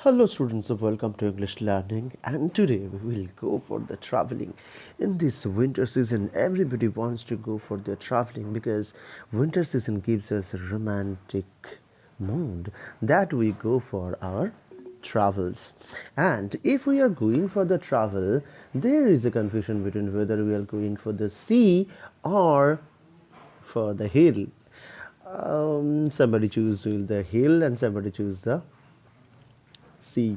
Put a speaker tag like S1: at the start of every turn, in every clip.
S1: Hello students, welcome to English Learning, and today we will go for the traveling. In this winter season, everybody wants to go for the traveling because winter season gives us a romantic mood that we go for our travels. And if we are going for the travel, there is a confusion between whether we are going for the sea or for the hill. Somebody choose the hill and somebody choose the sea.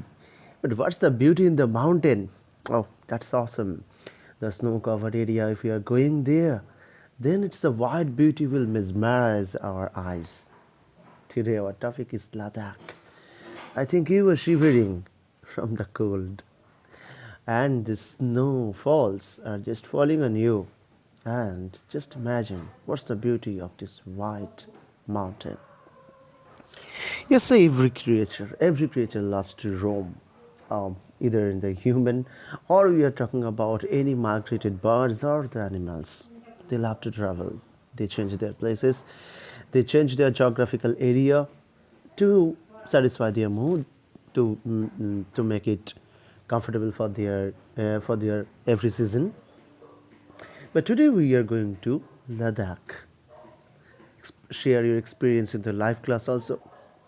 S1: But what's the beauty in the mountain? Oh, that's awesome. The snow covered area, if we are going there, then it's the white beauty will mesmerize our eyes. Today, our topic is Ladakh. I think you were shivering from the cold, and the snow falls are just falling on you. And just imagine what's the beauty of this white mountain. Yes, every creature loves to roam, either in the human or we are talking about any migrated birds or the animals. They love to travel. They change their places. They change their geographical area to satisfy their mood, to make it comfortable for their every season. But today we are going to Ladakh. Share your experience in the live class also.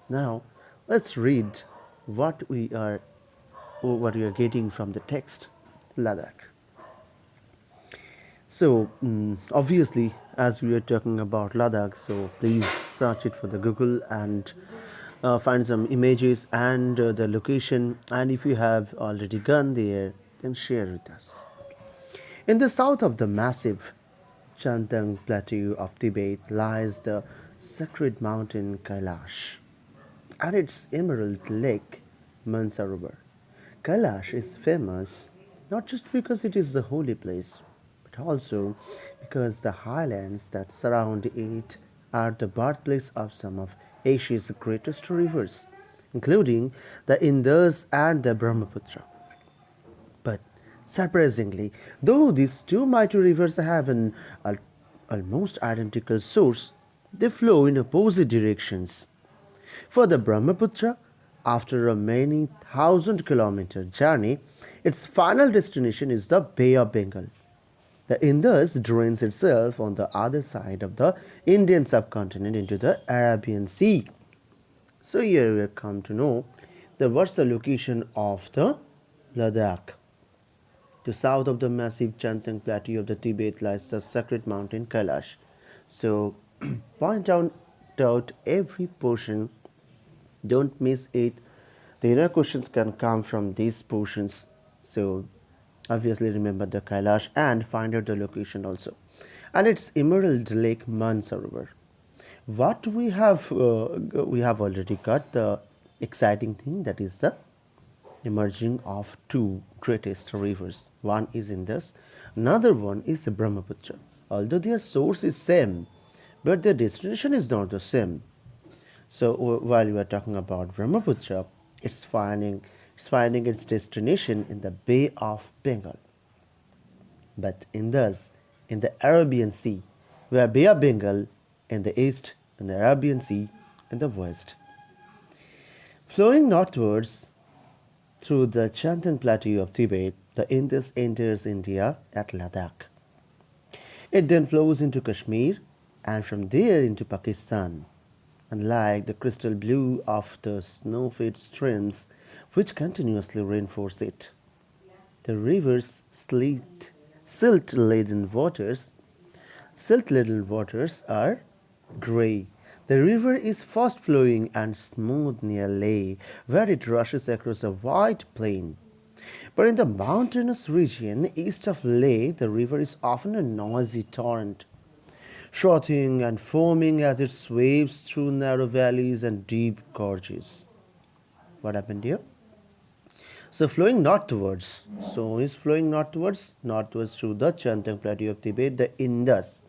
S1: Now, let's read what we are getting from the text. Ladakh. So, obviously, as we are talking about Ladakh, so please search it for the Google and find some images and the location. And if you have already gone there, then share with us. In the south of the massive Chantang plateau of Tibet lies the sacred mountain Kailash and its emerald lake Mansarovar. Kailash is famous not just because it is the holy place, but also because the highlands that surround it are the birthplace of some of Asia's greatest rivers, including the Indus and the Brahmaputra. But surprisingly, though these two mighty rivers have an almost identical source, they flow in opposite directions. For the Brahmaputra, after a many thousand-kilometer journey, its final destination is the Bay of Bengal. The Indus drains itself on the other side of the Indian subcontinent into the Arabian Sea. So here we come to know that what's the location of the Ladakh. To south of the massive Chantang plateau of the Tibet lies the sacred mountain Kailash. So point out every portion, don't miss it. The inner questions can come from these portions. So obviously remember the Kailash and find out the location also. And it's Emerald Lake Mansarovar. What we have already got the exciting thing, that is the emerging of two greatest rivers. One is Indus, another one is Brahmaputra. Although their source is same, but their destination is not the same. So while we are talking about Brahmaputra, it's finding its destination in the Bay of Bengal. But Indus in the Arabian Sea, where Bay of Bengal in the east and the Arabian Sea in the west. Flowing northwards through the Chantan plateau of Tibet, the Indus enters India at Ladakh. It then flows into Kashmir and from there into Pakistan. Unlike the crystal blue of the snow-fed streams which continuously reinforce it, the river's silt-laden waters are grey. The river is fast flowing and smooth near Leh, where it rushes across a wide plain. But in the mountainous region east of Leh, the river is often a noisy torrent, frothing and foaming as it sways through narrow valleys and deep gorges. What happened here? So flowing northwards. So is flowing northwards through the Chantang plateau of Tibet, the Indus.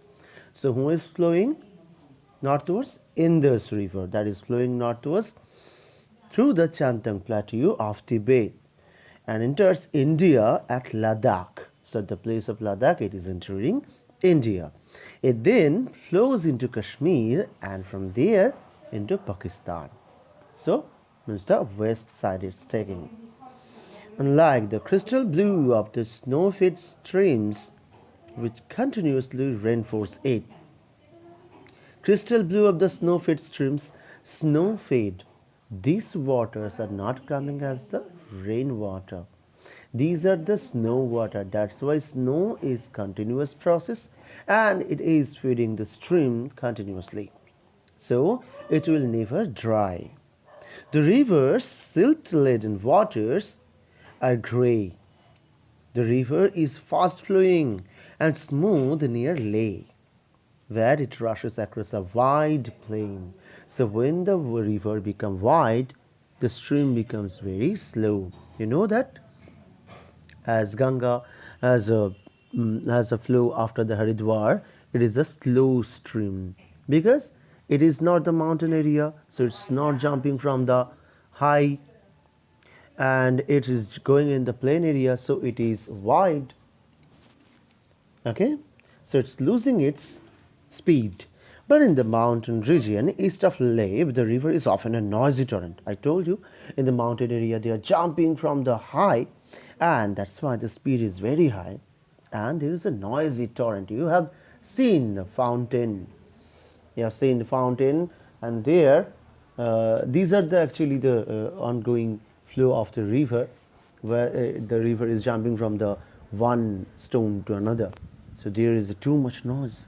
S1: So who is flowing northwards? Indus river, that is flowing northwards through the Chantang plateau of Tibet and enters India at Ladakh. So at the place of Ladakh, it is entering India. It then flows into Kashmir and from there into Pakistan. So means the west side it's taking. Unlike the crystal blue of the snow-fed streams, which continuously reinforce it, crystal blue of the snow-fed streams, snow-fed. These waters are not coming as the rainwater. These are the snow water. That's why snow is continuous process and it is feeding the stream continuously. So it will never dry. The river's silt-laden waters are grey. The river is fast flowing and smooth near Leh, where it rushes across a wide plain. So when the river becomes wide, the stream becomes very slow. You know that? As Ganga has a flow after the Haridwar, it is a slow stream because it is not the mountain area, so it's not jumping from the high, and it is going in the plain area, so it is wide. Okay, so it's losing its speed. But in the mountain region east of Leh, the river is often a noisy torrent. I told you, in the mountain area they are jumping from the high, and that's why the speed is very high, and there is a noisy torrent. You have seen the fountain. You have seen the fountain, and there these are the actually the ongoing flow of the river, where the river is jumping from the one stone to another. So there is too much noise,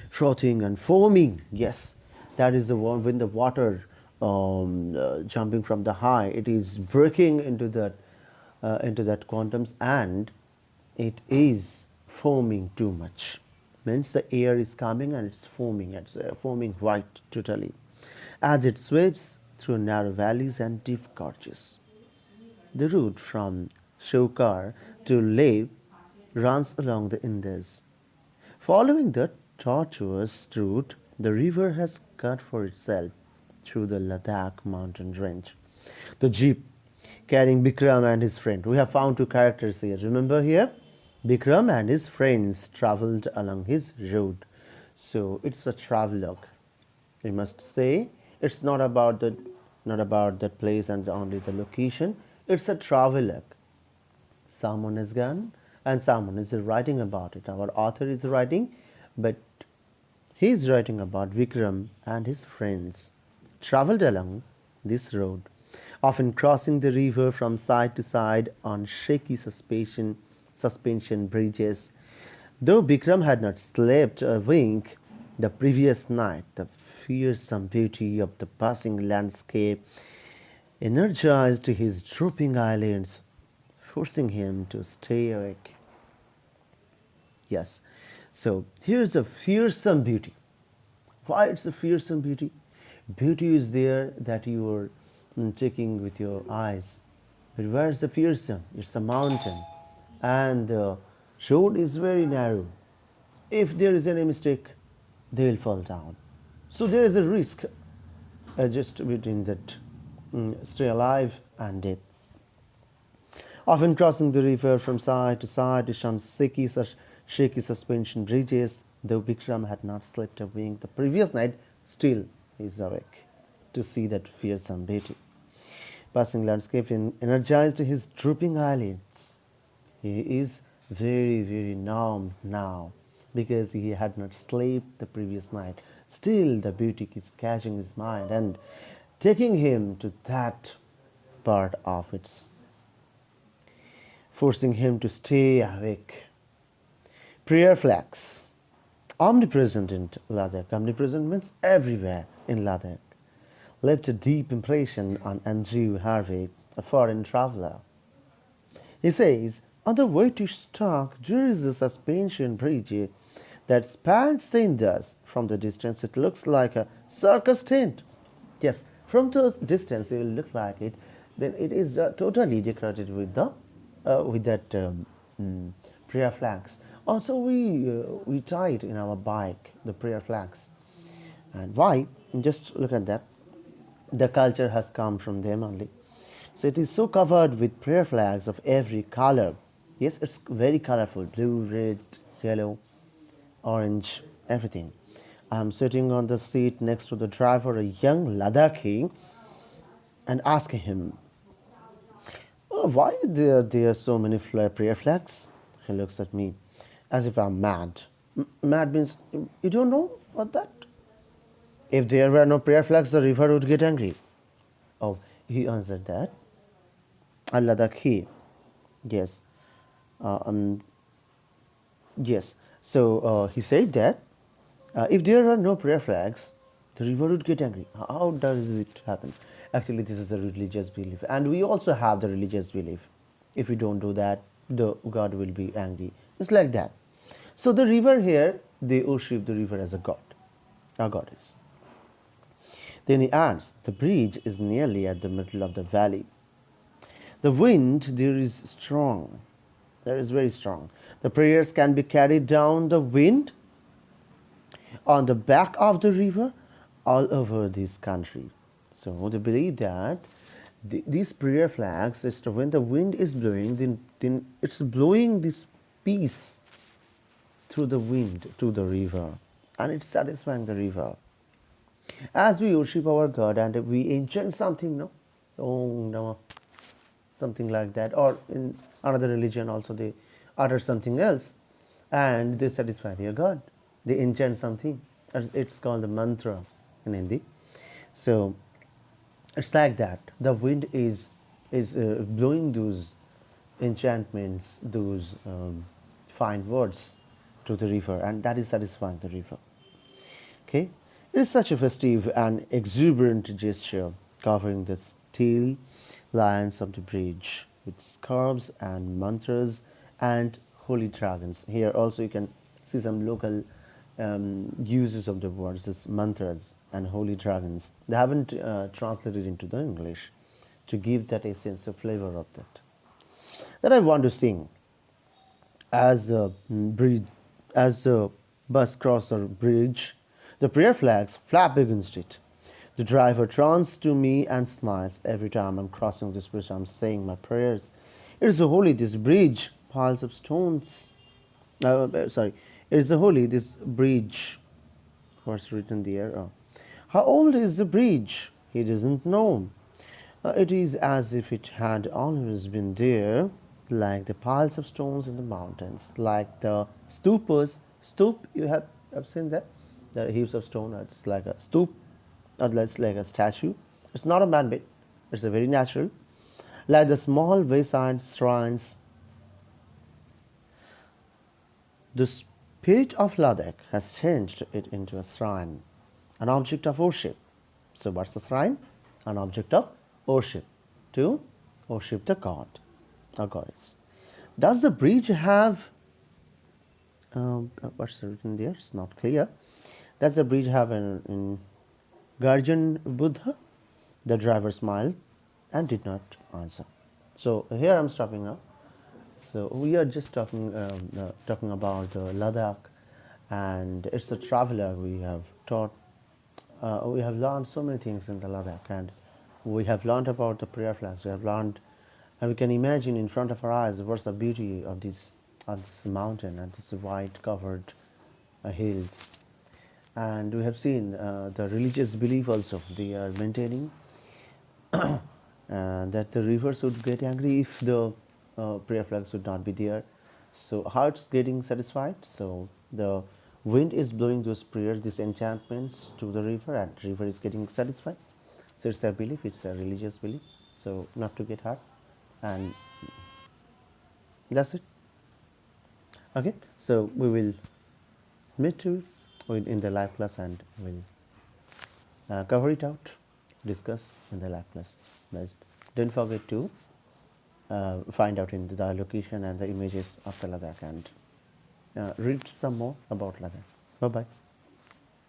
S1: frothing and foaming. Yes, that is the one when the water jumping from the high, it is breaking into that quantums, and it is foaming too much. Means the air is coming and it's foaming. It's foaming white totally, as it sweeps through narrow valleys and deep gorges. The route from Shokar to Leh runs along the Indus. Following the tortuous route, the river has cut for itself through the Ladakh mountain range. The jeep carrying Bikram and his friend. We have found two characters here. Remember here? Bikram and his friends traveled along his road. So it's a travelogue. We must say it's not about that place and only the location. It's a travelogue. Someone has gone and someone is writing about it. Our author is writing, but he is writing about Vikram and his friends traveled along this road, often crossing the river from side to side on shaky suspension bridges. Though Bikram had not slept a wink the previous night, the fearsome beauty of the passing landscape energized his drooping eyelids, forcing him to stay awake. Yes, so here's a fearsome beauty. Why it's a fearsome beauty? Beauty is there that you are taking with your eyes. But where's the fearsome? It's a mountain, and the road is very narrow. If there is any mistake, they will fall down. So there is a risk just between that stay alive and death. Often crossing the river from side to side on shaky suspension bridges. Though Bikram had not slept a wink the previous night, still he is awake to see that fearsome beauty. Passing landscape energized his drooping eyelids. He is very, very numb now because he had not slept the previous night. Still, the beauty is catching his mind and taking him to that part of its, forcing him to stay awake. Prayer flags, omnipresent in Ladakh. Omnipresent means everywhere in Ladakh. Left a deep impression on Andrew Harvey, a foreign traveler. He says, on the way to Stock, there is a suspension bridge that spans the Indus. From the distance, it looks like a circus tent. Yes, from the distance, it will look like it. Then it is totally decorated with the with that prayer flags. Also, we tie it in our bike, the prayer flags. And why? Just look at that. The culture has come from them only. So it is so covered with prayer flags of every color. Yes, it's very colorful: blue, red, yellow, orange, everything. I'm sitting on the seat next to the driver, a young Ladakhi, and asking him, why there are so many prayer flags? He looks at me as if I'm mad. Mad means you don't know what that? If there were no prayer flags, the river would get angry. Oh, he answered that. Ladakh. Yes. Uh, um, yes. So he said that if there are no prayer flags, the river would get angry. How does it happen? Actually, this is the religious belief, and we also have the religious belief. If we don't do that, the God will be angry. It's like that. So the river here, they worship the river as a god, a goddess. Then he adds, the bridge is nearly at the middle of the valley. The wind there is strong. There is very strong. The prayers can be carried down the wind on the back of the river all over this country. So they believe that these prayer flags, when the wind is blowing, then it's blowing this peace through the wind to the river, and it's satisfying the river. As we worship our God and we enchant something, no? Oh no, something like that. Or in another religion also they utter something else and they satisfy their God. They enchant something. It's called the mantra in Hindi. So it's like that. The wind is blowing those enchantments, those fine words to the river, and that is satisfying the river. Okay, it is such a festive and exuberant gesture, covering the steel lines of the bridge with scarves and mantras and holy dragons. Here also you can see some local uses of the words, this mantras and holy dragons. They haven't translated into the English to give that essence of flavor of that. That I want to sing as a bridge, as a bus crosses a bridge, the prayer flags flap against it. The driver turns to me and smiles. Every time I'm crossing this bridge, I'm saying my prayers. It is so holy, this bridge, piles of stones. Sorry, it is so holy, this bridge. What's written there? How old is the bridge? He doesn't know. It is as if it had always been there, like the piles of stones in the mountains, like the stupas. Stoop, you have seen that? The heaps of stone, it's like a stoop, or it's like a statue. It's not a man made, it's a very natural. Like the small wayside shrines, the spirit of Ladakh has changed it into a shrine, an object of worship. So, what's a shrine? An object of worship, to worship the god or goddess. Does the bridge have what's written there? It's not clear. Does the bridge have an guardian Buddha? The driver smiled and did not answer. So here I'm stopping now. So we are just talking about Ladakh, and it's a traveler. We have taught, we have learned so many things in the Ladakh, and we have learned about the prayer flags. We have learned, and we can imagine in front of our eyes what's the beauty of this mountain and this white covered hills. And we have seen the religious belief also. They are maintaining that the rivers would get angry if the prayer flags would not be there. So how it's getting satisfied? So the wind is blowing those prayers, these enchantments to the river, and river is getting satisfied. So it's a belief, it's a religious belief. So not to get hurt, and that's it. Okay, so we will meet you in the live class, and we'll cover it out, discuss in the live class. Next, don't forget to find out in the location and the images of the Ladakh, and read some more about Ladakh. Bye bye.